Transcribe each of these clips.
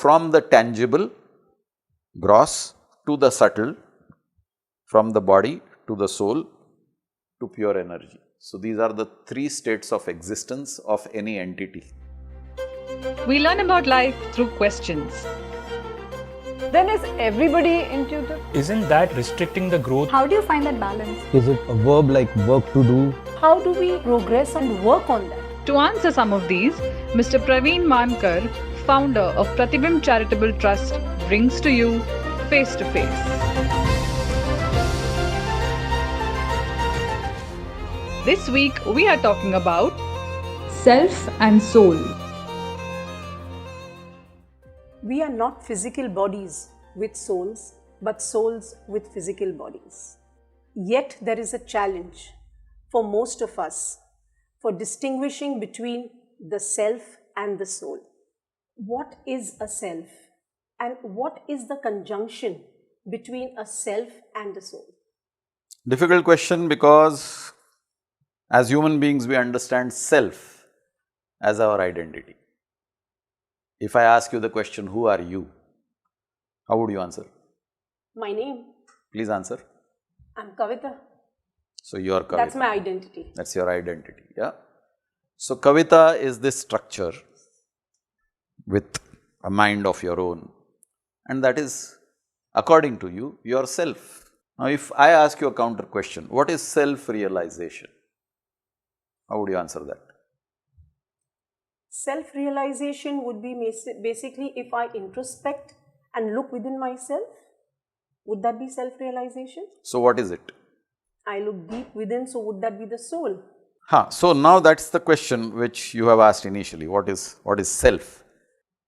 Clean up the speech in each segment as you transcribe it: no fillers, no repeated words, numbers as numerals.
from the tangible, gross, to the subtle, from the body to the soul to pure energy. So, these are the three states of existence of any entity. We learn about life through questions. Then is everybody intuitive? Isn't that restricting the growth? How do you find that balance? Is it a verb like work to do? How do we progress and work on that? To answer some of these, Mr. Praveen Mankar, founder of Pratibimb Charitable Trust, brings to you Face to Face. This week we are talking about self and soul. We are not physical bodies with souls, but souls with physical bodies. Yet there is a challenge for most of us for distinguishing between the self and the soul. What is a self? And what is the conjunction between a self and a soul? Difficult question, because as human beings we understand self as our identity. If I ask you the question, who are you? How would you answer? My name? Please answer. I'm Kavita. So, you are Kavita. That's my identity. That's your identity, yeah. So, Kavita is this structure with a mind of your own, and that is, according to you, yourself. Now, if I ask you a counter question, what is self-realization? How would you answer that? Self-realization would be basically if I introspect and look within myself. Would that be self-realization? So, what is it? I look deep within, so would that be the soul? So now that's the question which you have asked initially, what is self?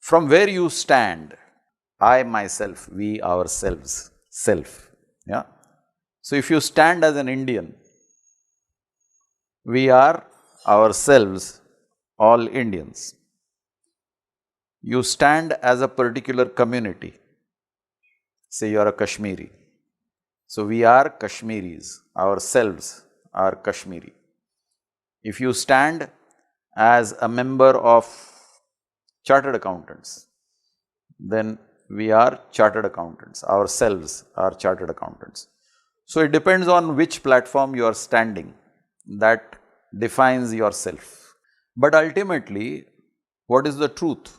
From where you stand, I, myself, we, ourselves, self, yeah. So if you stand as an Indian, we are ourselves all Indians. You stand as a particular community, say you are a Kashmiri. So we are Kashmiris, ourselves are Kashmiri. If you stand as a member of chartered accountants, then we are chartered accountants, ourselves are chartered accountants. So it depends on which platform you are standing, that defines yourself. But ultimately, what is the truth?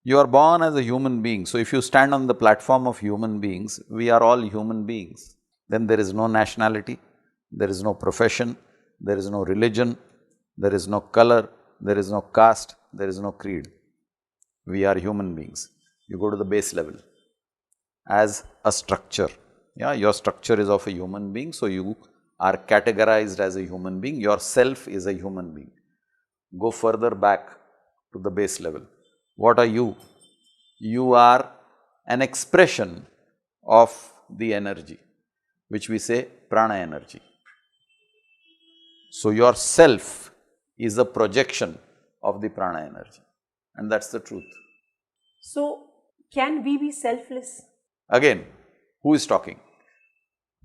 You are born as a human being. So if you stand on the platform of human beings, we are all human beings. Then there is no nationality, there is no profession, there is no religion, there is no color, there is no caste, there is no creed. We are human beings. You go to the base level as a structure. Yeah, your structure is of a human being, so you are categorized as a human being. Yourself is a human being. Go further back to the base level. What are you? You are an expression of the energy, which we say prana energy. So, your self is a projection of the prana energy, and that's the truth. So, can we be selfless? Again, who is talking?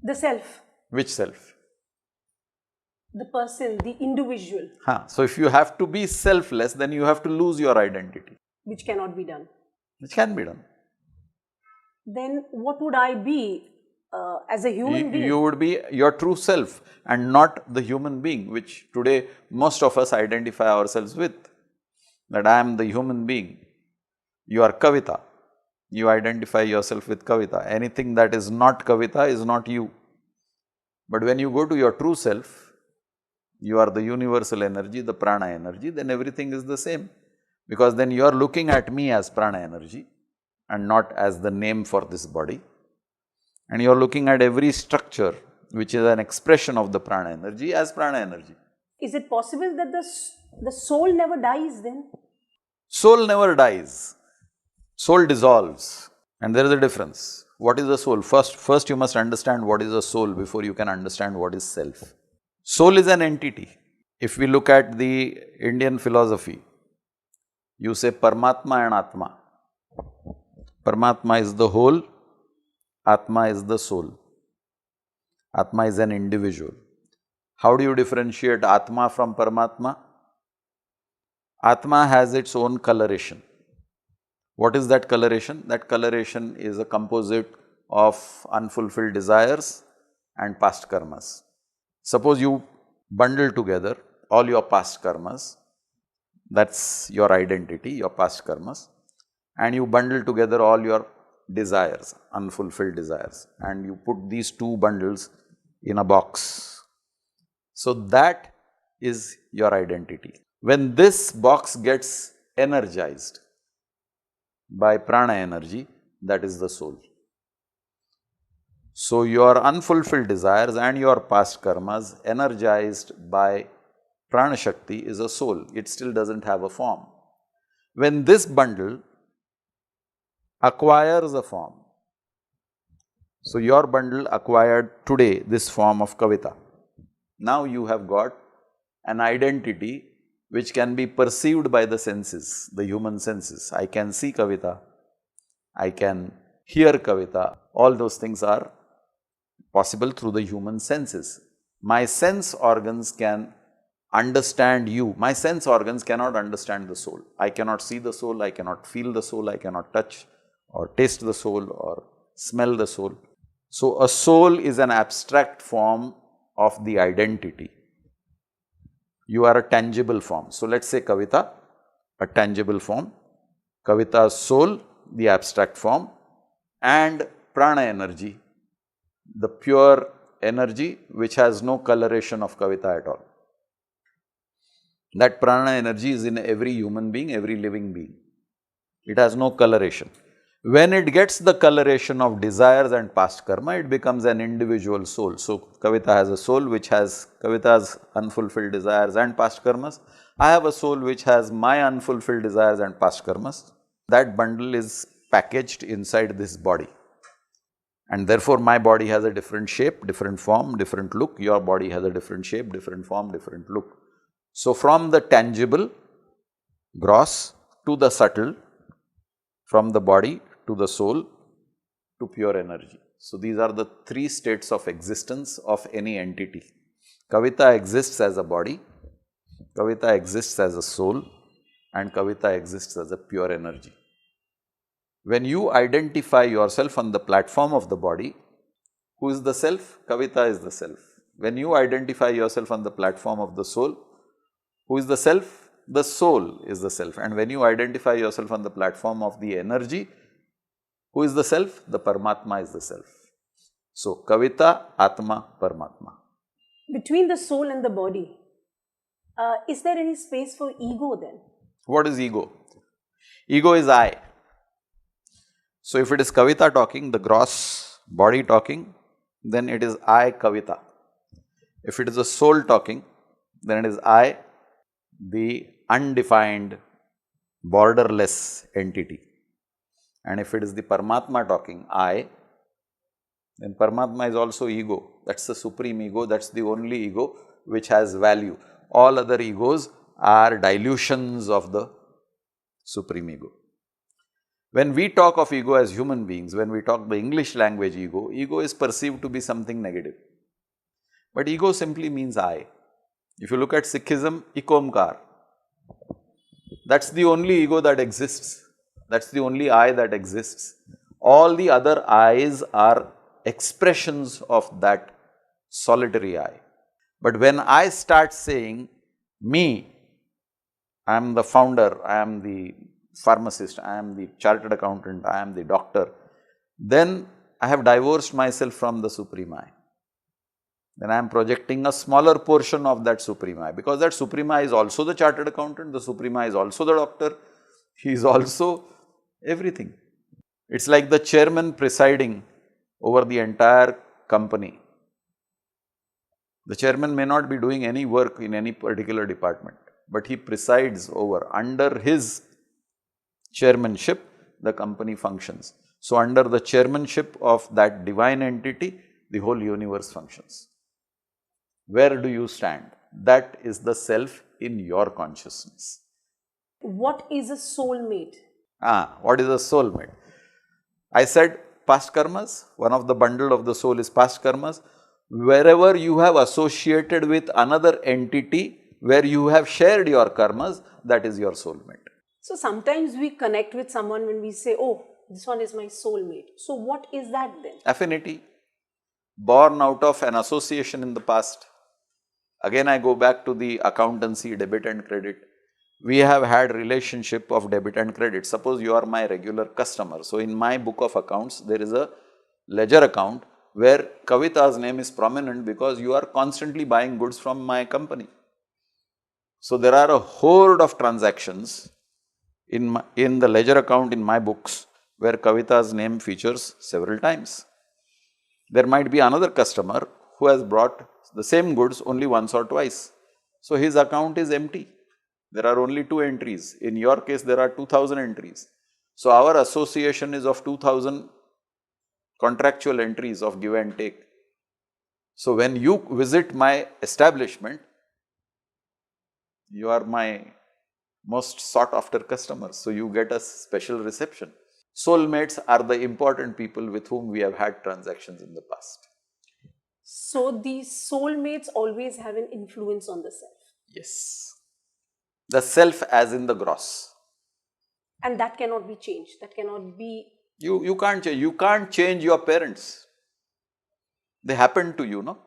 The self. Which self? The person, the individual. So, if you have to be selfless, then you have to lose your identity. Which cannot be done. Which can be done. Then what would I be as a human being? You would be your true self and not the human being, which today most of us identify ourselves with. That I am the human being. You are Kavita. You identify yourself with Kavita. Anything that is not Kavita is not you. But when you go to your true self, you are the universal energy, the prana energy, then everything is the same. Because then you are looking at me as prana energy and not as the name for this body. And you are looking at every structure which is an expression of the prana energy as prana energy. Is it possible that the soul never dies then? Soul never dies. Soul dissolves, and there is a difference. What is the soul? First you must understand what is the soul before you can understand what is self. Soul is an entity. If we look at the Indian philosophy, you say Paramatma and Atma. Paramatma is the whole, Atma is the soul. Atma is an individual. How do you differentiate Atma from Paramatma? Atma has its own coloration. What is that coloration? That coloration is a composite of unfulfilled desires and past karmas. Suppose you bundle together all your past karmas, that's your identity, your past karmas, and you bundle together all your desires, unfulfilled desires, and you put these two bundles in a box. So that is your identity. When this box gets energized by prana energy, that is the soul. So your unfulfilled desires and your past karmas energized by prana shakti is a soul, it still doesn't have a form. When this bundle acquires a form, so your bundle acquired today this form of Kavita. Now you have got an identity which can be perceived by the senses, the human senses. I can see Kavita, I can hear Kavita, all those things are possible through the human senses. My sense organs can understand you, my sense organs cannot understand the soul. I cannot see the soul, I cannot feel the soul, I cannot touch or taste the soul or smell the soul. So a soul is an abstract form of the identity. You are a tangible form. So let's say Kavita, a tangible form, Kavita's soul, the abstract form, and prana energy, the pure energy which has no coloration of Kavita at all. That prana energy is in every human being, every living being. It has no coloration. When it gets the coloration of desires and past karma, it becomes an individual soul. So Kavita has a soul which has Kavita's unfulfilled desires and past karmas. I have a soul which has my unfulfilled desires and past karmas. That bundle is packaged inside this body. And therefore, my body has a different shape, different form, different look. Your body has a different shape, different form, different look. So from the tangible, gross, to the subtle, from the body to the soul to pure energy. So these are the three states of existence of any entity. Kavita exists as a body, Kavita exists as a soul, and Kavita exists as a pure energy. When you identify yourself on the platform of the body, who is the self? Kavita is the self. When you identify yourself on the platform of the soul, who is the self? The soul is the self. And when you identify yourself on the platform of the energy, who is the self? The Paramatma is the self. So, Kavita, Atma, Paramatma. Between the soul and the body, is there any space for ego then? What is ego? Ego is I. So, if it is Kavita talking, the gross body talking, then it is I, Kavita. If it is the soul talking, then it is I, the undefined, borderless entity. And if it is the Paramatma talking, I, then Paramatma is also ego. That's the supreme ego, that's the only ego which has value. All other egos are dilutions of the supreme ego. When we talk of ego as human beings, when we talk the English language ego, ego is perceived to be something negative. But ego simply means I. If you look at Sikhism, Ikomkar, that's the only ego that exists. That's the only I that exists. All the other I's are expressions of that solitary I. But when I start saying me, I am the founder, I am the pharmacist, I am the chartered accountant, I am the doctor, then I have divorced myself from the supreme I. Then I am projecting a smaller portion of that supreme I, because that supreme I is also the chartered accountant, the supreme I is also the doctor, he is also everything. It's like the chairman presiding over the entire company. The chairman may not be doing any work in any particular department, but he presides over. Under his chairmanship, the company functions. So, under the chairmanship of that divine entity, the whole universe functions. Where do you stand? That is the self in your consciousness. What is a soulmate? What is a soulmate? I said past karmas, one of the bundle of the soul is past karmas. Wherever you have associated with another entity, where you have shared your karmas, that is your soulmate. So sometimes we connect with someone when we say, oh, this one is my soulmate. So what is that then? Affinity, born out of an association in the past. Again, I go back to the accountancy, debit and credit. We have had relationship of debit and credit. Suppose you are my regular customer. So in my book of accounts, there is a ledger account where Kavita's name is prominent because you are constantly buying goods from my company. So there are a horde of transactions in the ledger account in my books where Kavita's name features several times. There might be another customer who has brought the same goods only once or twice. So his account is empty. There are only 2 entries. In your case, there are 2000 entries. So our association is of 2000 contractual entries of give and take. So when you visit my establishment, you are my most sought after customers. So you get a special reception. Soulmates are the important people with whom we have had transactions in the past. So these soulmates always have an influence on the self. Yes. The self as in the gross. And that cannot be changed. That cannot be... You can't change. You can't change your parents. They happen to you, no?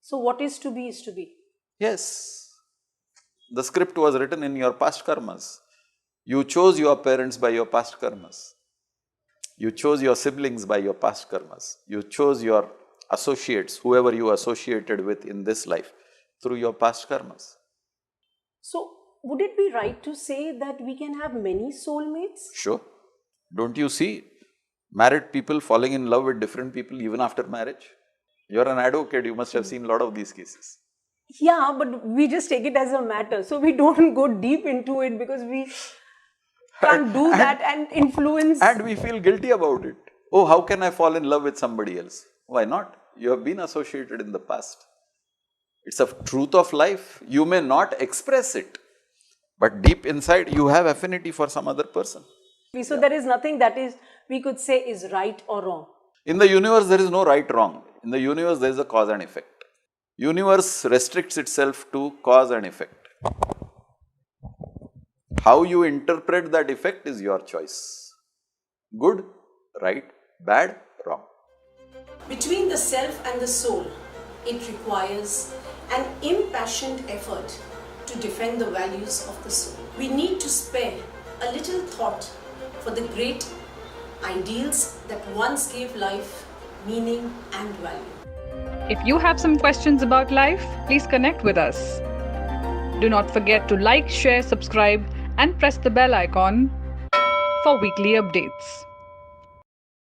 So what is to be is to be. Yes. The script was written in your past karmas. You chose your parents by your past karmas. You chose your siblings by your past karmas. You chose your associates, whoever you associated with in this life, through your past karmas. So would it be right to say that we can have many soulmates? Sure. Don't you see married people falling in love with different people even after marriage? You're an advocate, you must have seen a lot of these cases. Yeah, but we just take it as a matter. So we don't go deep into it because we can't do that and influence. And we feel guilty about it. Oh, how can I fall in love with somebody else? Why not? You have been associated in the past. It's a truth of life. You may not express it, but deep inside you have affinity for some other person. So there is nothing that is, we could say, is right or wrong. In the universe, there is no right wrong. In the universe, there is a cause and effect. Universe restricts itself to cause and effect. How you interpret that effect is your choice. Good, right, bad, wrong. Between the self and the soul, it requires an impassioned effort to defend the values of the soul. We need to spare a little thought for the great ideals that once gave life meaning and value. If you have some questions about life, please connect with us. Do not forget to like, share, subscribe, and press the bell icon for weekly updates.